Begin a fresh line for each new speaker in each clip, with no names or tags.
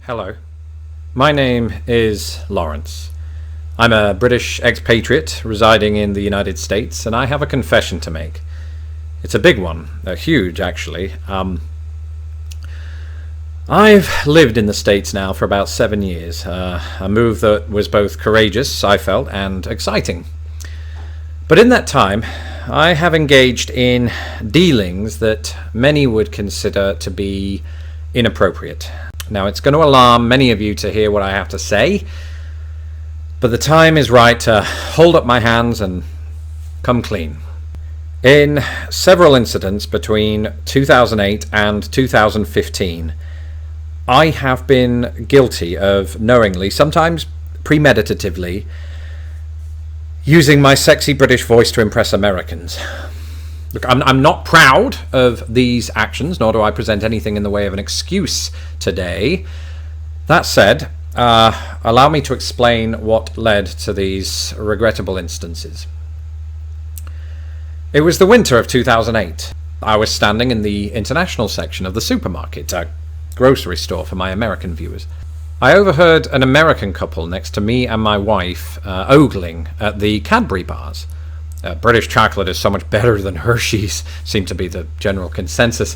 Hello, my name is Laurence. I'm a British expatriate residing in the United States, and I have a confession to make. It's a big one, huge actually. I've lived in the States now for about 7 years, a move that was both courageous, I felt, and exciting. But in that time, I have engaged in dealings that many would consider to be inappropriate. Now, it's going to alarm many of you to hear what I have to say, but the time is right to hold up my hands and come clean. In several incidents between 2008 and 2015, I have been guilty of knowingly, sometimes premeditatively, using my sexy British voice to impress Americans. Look, I'm not proud of these actions, nor do I present anything in the way of an excuse today. That said, allow me to explain what led to these regrettable instances. It was the winter of 2008. I was standing in the international section of the supermarket, a grocery store for my American viewers. I overheard an American couple next to me and my wife ogling at the Cadbury bars. British chocolate is so much better than Hershey's, seemed to be the general consensus.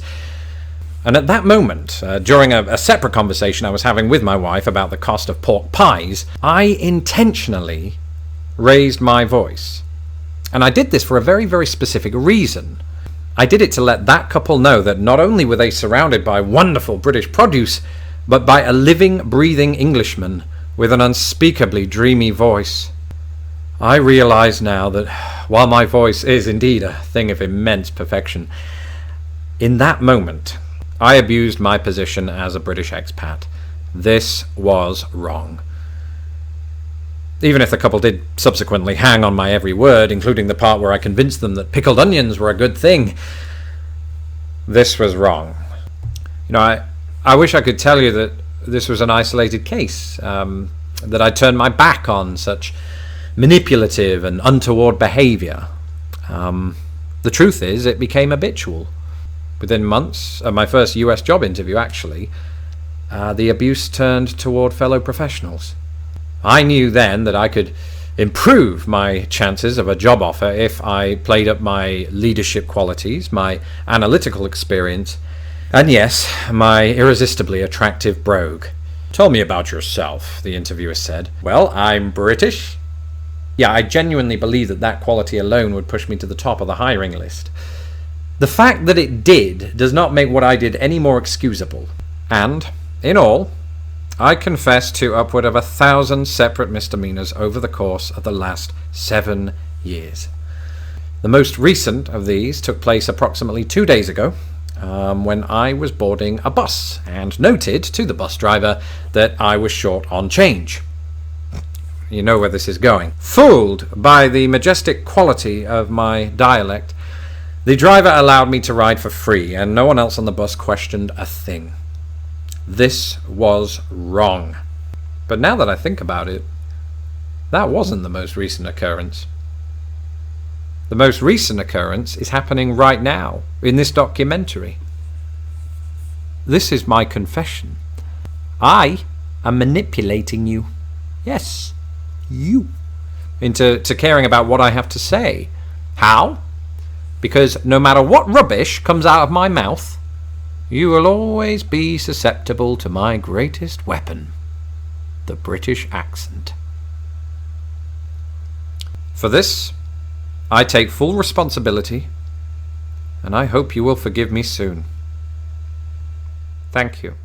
And at that moment, during a separate conversation I was having with my wife about the cost of pork pies, I intentionally raised my voice. And I did this for a very, very specific reason. I did it to let that couple know that not only were they surrounded by wonderful British produce, but by a living, breathing Englishman with an unspeakably dreamy voice. I realize now that while my voice is indeed a thing of immense perfection, in that moment I abused my position as a British expat. This was wrong. Even if the couple did subsequently hang on my every word, including the part where I convinced them that pickled onions were a good thing, this was wrong. I wish I could tell you that this was an isolated case, that I turned my back on such manipulative and untoward behavior. The truth is, it became habitual. Within months of my first US job interview, actually, the abuse turned toward fellow professionals. I knew then that I could improve my chances of a job offer if I played up my leadership qualities, my analytical experience, and yes, my irresistibly attractive brogue. "Tell me about yourself," the interviewer said. "Well, I'm British." Yeah, I genuinely believe that quality alone would push me to the top of the hiring list. The fact that it did does not make what I did any more excusable. And, in all, I confess to upward of 1,000 separate misdemeanors over the course of the last 7 years. The most recent of these took place approximately 2 days ago, when I was boarding a bus and noted to the bus driver that I was short on change. You know where this is going. Fooled by the majestic quality of my dialect, the driver allowed me to ride for free, and no one else on the bus questioned a thing. This was wrong. But now that I think about it, that wasn't the most recent occurrence. The most recent occurrence is happening right now, in this documentary. This is my confession. I am manipulating you. Yes, you. Into caring about what I have to say. How? Because no matter what rubbish comes out of my mouth, you will always be susceptible to my greatest weapon, the British accent. For this, I take full responsibility, and I hope you will forgive me soon. Thank you.